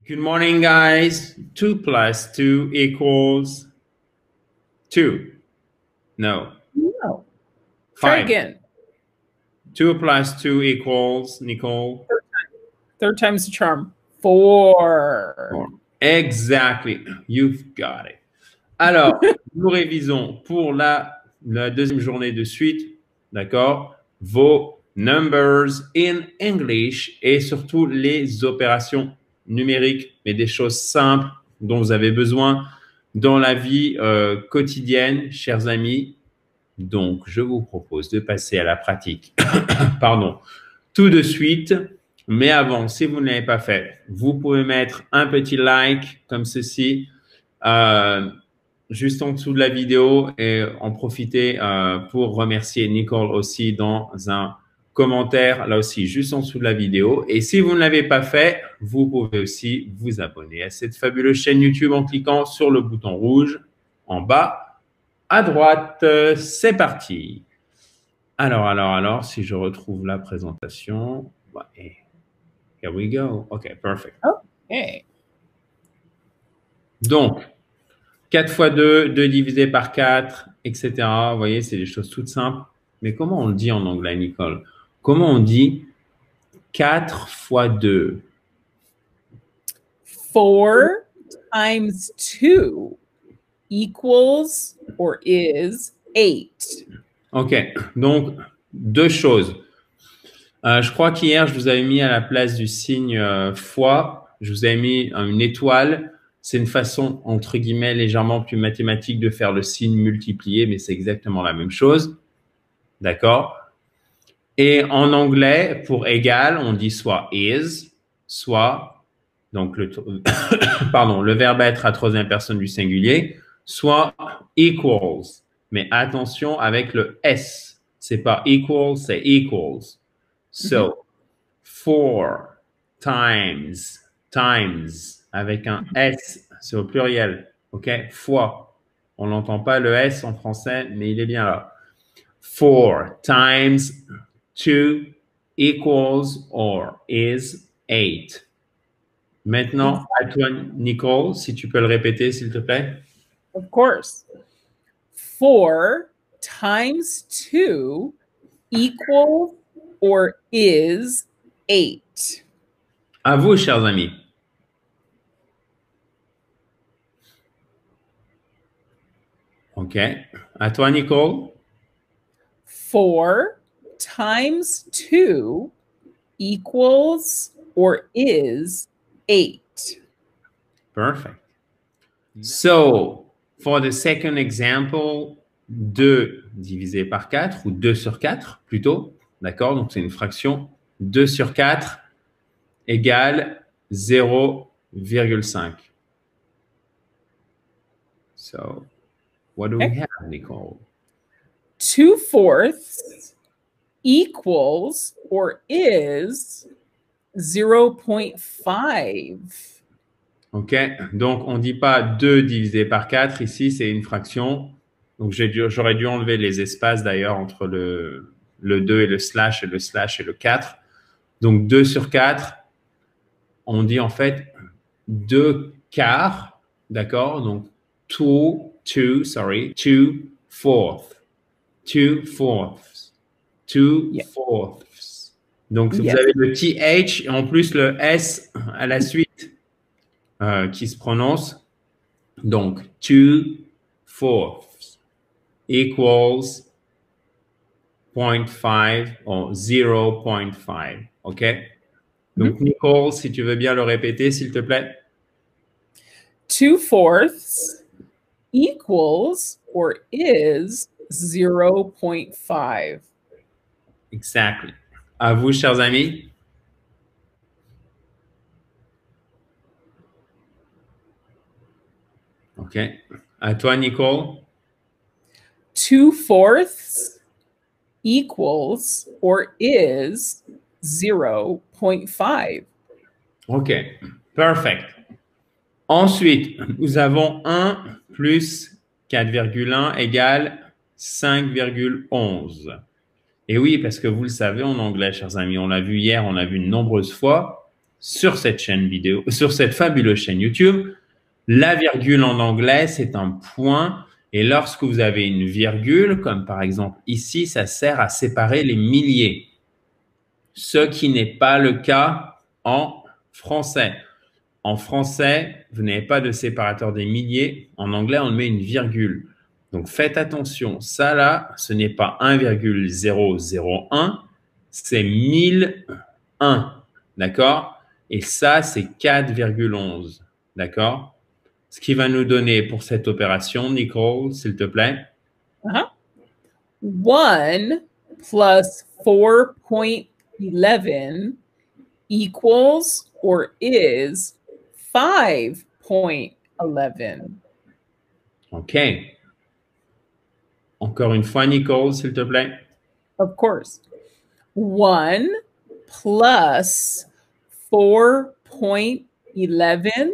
Good morning, guys. 2 plus 2 equals 2. No. No. Try 5. again. 2 plus 2 equals, Nicole? Third time's the charm. 4. Exactly. You've got it. Alors, nous révisons pour la deuxième journée de suite, d'accord, vos numbers in English et surtout les opérations numériques, mais des choses simples dont vous avez besoin dans la vie quotidienne, chers amis. Donc, je vous propose de passer à la pratique, pardon, tout de suite. Mais avant, si vous ne l'avez pas fait, vous pouvez mettre un petit like comme ceci, juste en dessous de la vidéo et en profiter pour remercier Nicole aussi dans un commentaire, là aussi, juste en dessous de la vidéo. Et si vous ne l'avez pas fait, vous pouvez aussi vous abonner à cette fabuleuse chaîne YouTube en cliquant sur le bouton rouge en bas à droite. C'est parti. Alors, si je retrouve la présentation. Here we go. OK, perfect. Okay. Donc, 4 fois 2, 2 divisé par 4, etc. Vous voyez, c'est des choses toutes simples. Mais comment on le dit en anglais, Nicole? Comment on dit 4 fois 2? 4 times 2 equals or is 8. OK, donc deux choses. Je crois qu'hier, je vous avais mis à la place du signe fois, je vous avais mis une étoile. C'est une façon, entre guillemets, légèrement plus mathématique de faire le signe multiplié, mais c'est exactement la même chose. D'accord? Et en anglais, pour égal, on dit soit is, soit, donc pardon, le verbe être à troisième personne du singulier, soit equals. Mais attention avec le S. C'est pas equal, c'est equals. So, 4 times, avec un S, c'est au pluriel, OK? Fois. On n'entend pas le S en français, mais il est bien là. 4 times 2 equals or is 8. Maintenant, à toi, Nicole, si tu peux le répéter, s'il te plaît. Of course. 4 times 2 equals or is 8. À vous, chers amis. OK. À toi, Nicole. 4 times 2 equals or is 8. Perfect. So, for the second example, 2 divisé par 4, ou 2 sur 4 plutôt, d'accord? Donc, c'est une fraction. 2 sur 4 égale 0,5. So, what do we have, Nicole? 2/4 equals or is 0.5. OK, donc on ne dit pas 2 divisé par 4. Ici, c'est une fraction. Donc, j'aurais dû enlever les espaces d'ailleurs entre le 2 et le slash et le 4. Donc, 2 sur 4, on dit en fait 2 quarts, d'accord? Donc, 2 fourths. 2 fourths. 2 fourths. Donc, vous avez le TH et en plus le S à la suite qui se prononce. Donc, 2 fourths equals 0.5 ou 0.5. OK? Donc, Nicole, si tu veux bien le répéter, s'il te plaît. 2/4 equals or is 0.5. Exactly. À vous, chers amis. OK. À toi, Nicole. 2/4 equals or is 0.5. OK. Perfect. Ensuite, nous avons 1 plus 4,1 égale 5,11. Et oui, parce que vous le savez en anglais, chers amis, on l'a vu hier, on l'a vu de nombreuses fois. sur cette chaîne vidéo, sur cette fabuleuse chaîne YouTube. La virgule en anglais, c'est un point. Et lorsque vous avez une virgule, comme par exemple ici, ça sert à séparer les milliers. Ce qui n'est pas le cas en français. En français, vous n'avez pas de séparateur des milliers. En anglais, on met une virgule. Donc, faites attention. Ça, là, ce n'est pas 1,001, c'est 1001. D'accord? Et ça, c'est 4,11. D'accord? Ce qui va nous donner pour cette opération, Nicole, s'il te plaît. 1 plus 4.11 equals or is 5.11. OK. Encore une fois, Nicole, s'il te plaît. Of course. 1 plus 4.11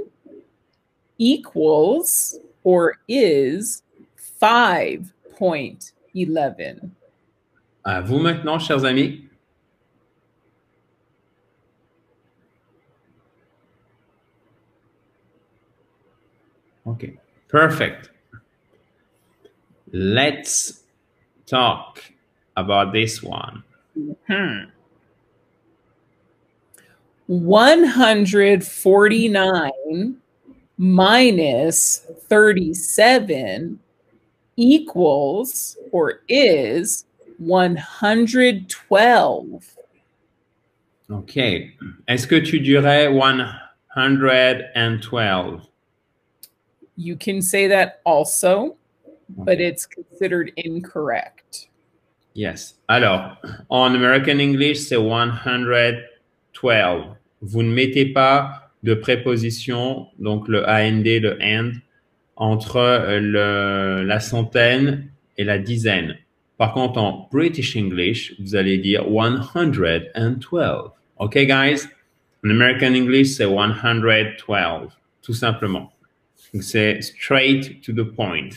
equals or is 5.11. À vous maintenant, chers amis. Okay, perfect. Let's talk about this one. 149 minus 37 equals or is 112. OK. Est-ce que tu dirais 112? You can say that also, but it's considered incorrect. Yes. Alors, en American English, c'est 112. Vous ne mettez pas de préposition, donc le AND, le AND, entre la centaine et la dizaine. Par contre, en British English, vous allez dire 112. OK, guys? En American English, c'est 112, tout simplement. Donc, c'est straight to the point.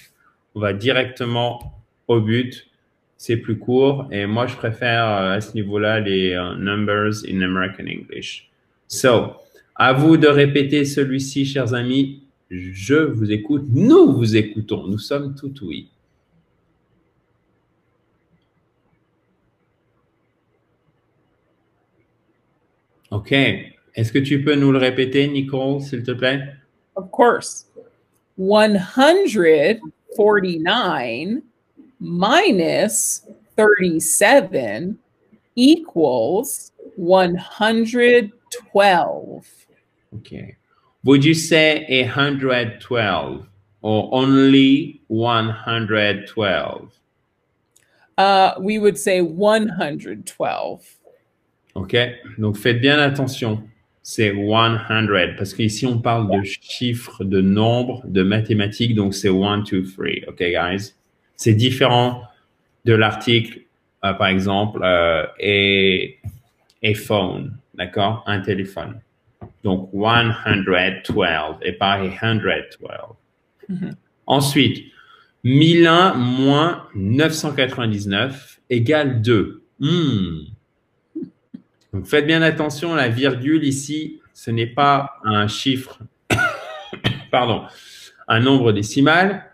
On va directement au but. C'est plus court. Et moi, je préfère à ce niveau-là les numbers in American English. So, à vous de répéter celui-ci, chers amis. Je vous écoute. Nous vous écoutons. Nous sommes tout oui. OK. Est-ce que tu peux nous le répéter, Nicole, s'il te plaît? Of course. 149 minus 37 equals 112. Okay. Would you say 112 or only 112? We would say 112. OK. Donc, faites bien attention. C'est 100 parce qu'ici, on parle de chiffres, de nombres, de mathématiques. Donc, c'est 1, 2, 3. OK, guys? C'est différent de l'article, par exemple, a phone. D'accord? Un téléphone. Donc, 112 et pas 112. Ensuite, 1001 moins 999 égale 2. Donc, faites bien attention, la virgule ici, ce n'est pas un chiffre, pardon, un nombre décimal,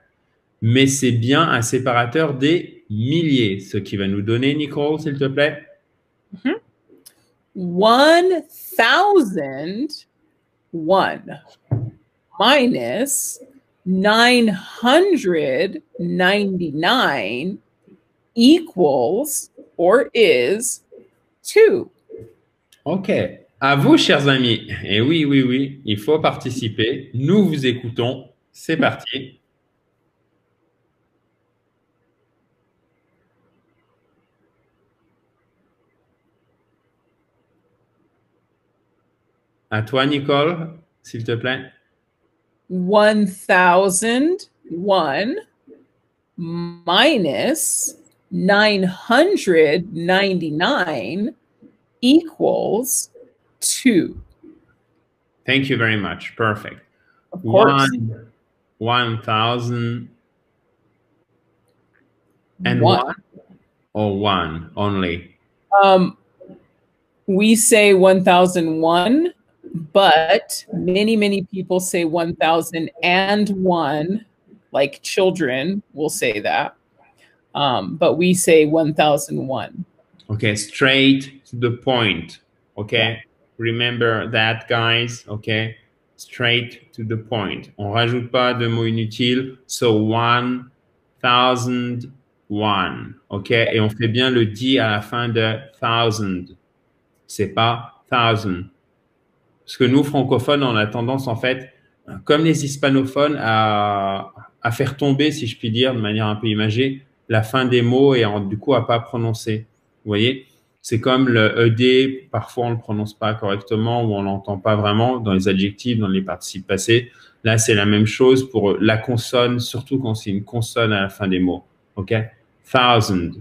mais c'est bien un séparateur des milliers, ce qui va nous donner, Nicole, s'il te plaît. 1001 minus 999 equals or is 2. OK. À vous, chers amis. Et oui, il faut participer. Nous vous écoutons. C'est parti. À toi, Nicole, s'il te plaît. 1001 minus 999 equals 2. Thank you very much. Perfect. Of course. 1,000 and one or one only? We say 1001, but many people say 1001, like children will say that. But we say 1001. Okay, straight to the point. Okay, Yeah. remember that, guys. Okay, straight to the point. On rajoute pas de mots inutiles. So 1001. Okay, et on fait bien le D à la fin de thousand. C'est pas thousand. Parce que nous, francophones, on a tendance, en fait, comme les hispanophones, à faire tomber, si je puis dire, de manière un peu imagée, la fin des mots et du coup à pas prononcer. Vous voyez, c'est comme le ED, parfois on le prononce pas correctement ou on l'entend pas vraiment dans les adjectifs, dans les participes passés. Là, c'est la même chose pour la consonne, surtout quand c'est une consonne à la fin des mots. OK? Thousand,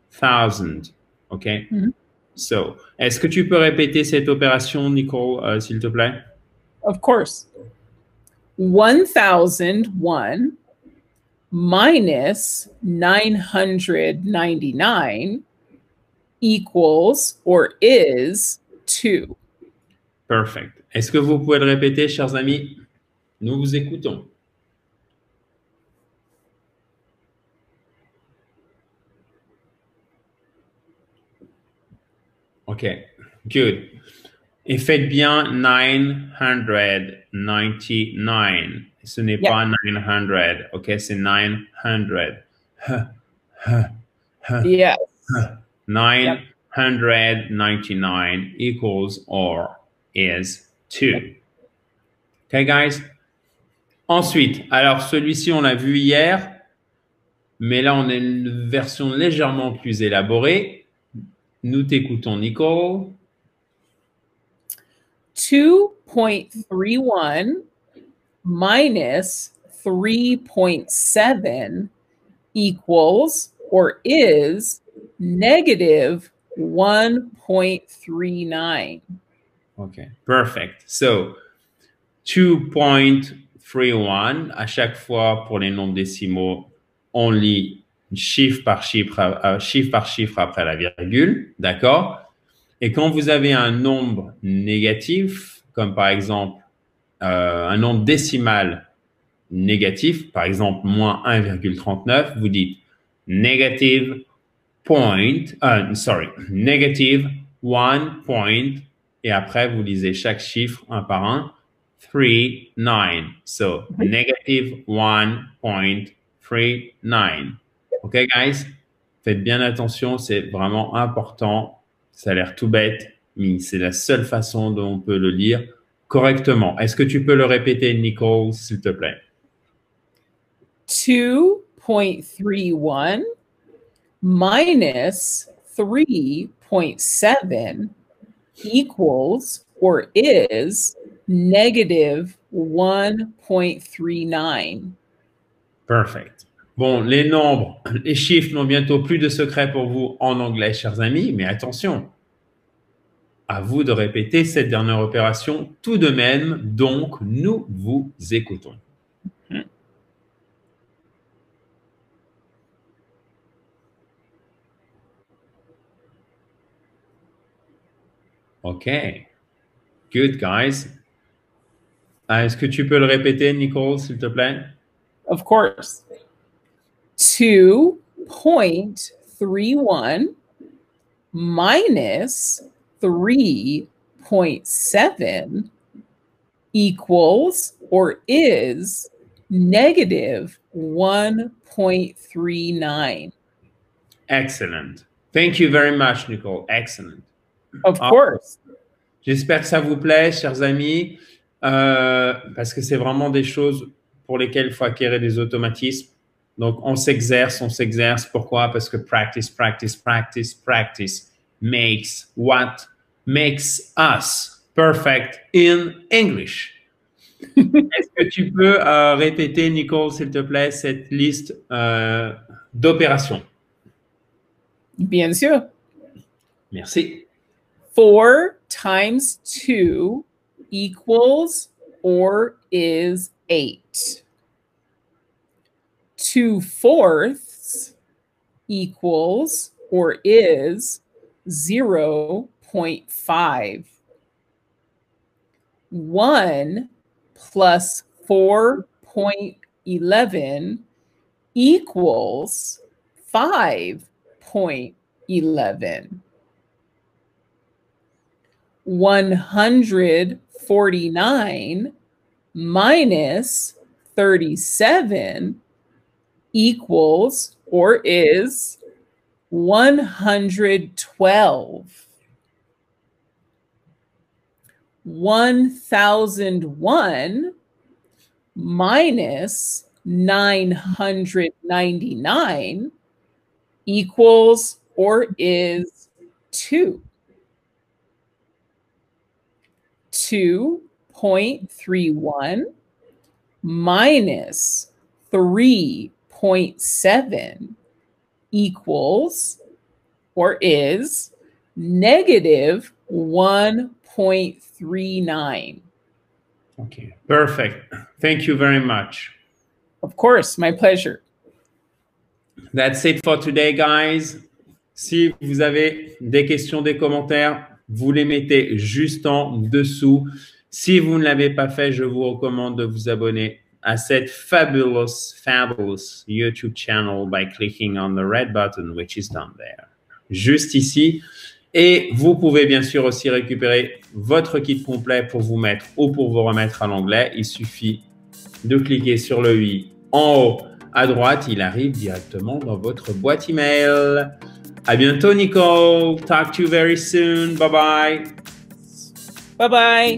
thousand. OK? Mhm. So, est-ce que tu peux répéter cette opération, Nicole, s'il te plaît? Of course. 1001 minus 999 equals or is 2. Perfect. Est-ce que vous pouvez le répéter, chers amis? Nous vous écoutons. OK, good. Et faites bien 999. Ce n'est pas 900, OK? C'est 900. Yes. 999 equals or is 2. OK, guys? Ensuite, alors celui-ci, on l'a vu hier, mais là, on a une version légèrement plus élaborée. Nous t'écoutons, Nicole. 2.31 minus 3.7 equals or is negative 1.39. OK, perfect. So, 2.31, à chaque fois pour les nombres décimaux, on lit chiffre par chiffre après la virgule, d'accord? Et quand vous avez un nombre négatif, comme par exemple un nombre décimal négatif, par exemple moins 1,39, vous dites negative negative 1 point, et après vous lisez chaque chiffre un par un. 39. So negative 1.39. OK, guys? Faites bien attention, c'est vraiment important. Ça a l'air tout bête, mais c'est la seule façon dont on peut le lire correctement. Est-ce que tu peux le répéter, Nicole, s'il te plaît? 2.31 minus 3.7 equals or is negative 1.39. Perfect. Bon, les nombres, les chiffres n'ont bientôt plus de secret pour vous en anglais, chers amis, mais attention, à vous de répéter cette dernière opération tout de même, donc nous vous écoutons. OK. Good, guys. Est-ce que tu peux le répéter, Nicole, s'il te plaît? Of course. 2.31 minus 3.7 equals or is negative 1.39. Excellent. Thank you very much, Nicole. Excellent. Of course. J'espère que ça vous plaît, chers amis, parce que c'est vraiment des choses pour lesquelles il faut acquérir des automatismes. Donc, on s'exerce. Pourquoi? Parce que practice makes what makes us perfect in English. Est-ce que tu peux répéter, Nicole, s'il te plaît, cette liste d'opérations? Bien sûr. Merci. 4 times 2 equals or is 8. 2/4 equals or is 0.5. 1 plus 4.11 equals 5.11. 149 minus 37 equals or is 112. 1001 minus 999 equals or is 2. 2.31 minus 3.7 equals or is negative 1.39. Okay, perfect. Thank you very much. Of course, my pleasure. That's it for today, guys. Si vous avez des questions, des commentaires, vous les mettez juste en dessous. Si vous ne l'avez pas fait, je vous recommande de vous abonner à cette fabulous YouTube channel by clicking on the red button, which is down there, juste ici. Et vous pouvez bien sûr aussi récupérer votre kit complet pour vous mettre ou pour vous remettre à l'anglais. Il suffit de cliquer sur le i en haut à droite. Il arrive directement dans votre boîte email. À bientôt, Nicole. Talk to you very soon. Bye bye. Bye bye.